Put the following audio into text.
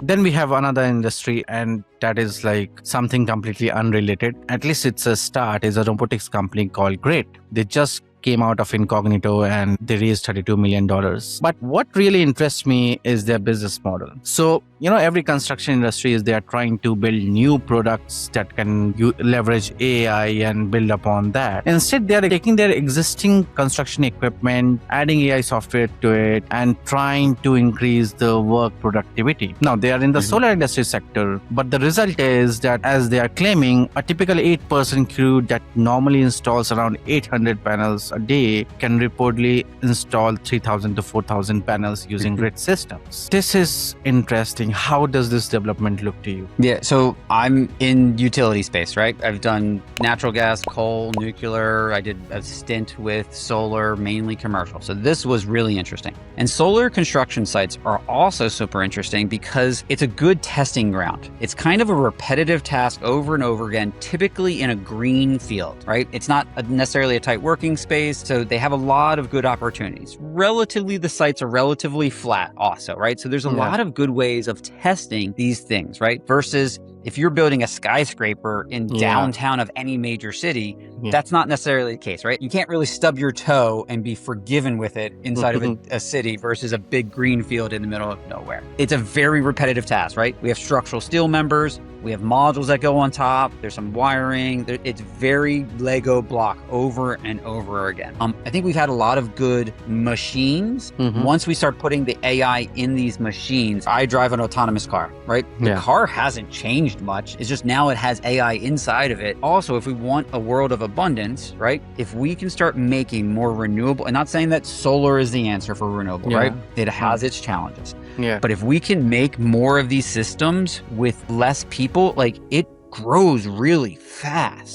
Then we have another industry, and that is like something completely unrelated. At least it's a start, is a robotics company called Great. They just came out of incognito and they raised $32 million. But what really interests me is their business model. So, every construction industry is they are trying to build new products that can leverage AI and build upon that. Instead, they are taking their existing construction equipment, adding AI software to it, and trying to increase the work productivity. Now, they are in the solar industry sector, but the result is that, as they are claiming, a typical 8-person crew that normally installs around 800 panels a day can reportedly install 3,000 to 4,000 panels using grid systems. This is interesting. How does this development look to you? Yeah, so I'm in utility space, right? I've done natural gas, coal, nuclear. I did a stint with solar, mainly commercial. So this was really interesting. And solar construction sites are also super interesting because it's a good testing ground. It's kind of a repetitive task over and over again, typically in a green field, right? It's not necessarily a tight working space. So they have a lot of good opportunities. Relatively, the sites are relatively flat also, right? So there's a lot of good ways of testing these things, right? Versus if you're building a skyscraper in downtown of any major city, that's not necessarily the case, right? You can't really stub your toe and be forgiven with it inside of a city versus a big green field in the middle of nowhere. It's a very repetitive task, right? We have structural steel members. We have modules that go on top. There's some wiring. It's very Lego block over and over again. I think we've had a lot of good machines. Once we start putting the AI in these machines, I drive an autonomous car, right? The car hasn't changed much. It's just now it has AI inside of it. Also, if we want a world of abundance, right? If we can start making more renewable, and not saying that solar is the answer for renewable, right? It has its challenges. But if we can make more of these systems with less people, like it grows really fast.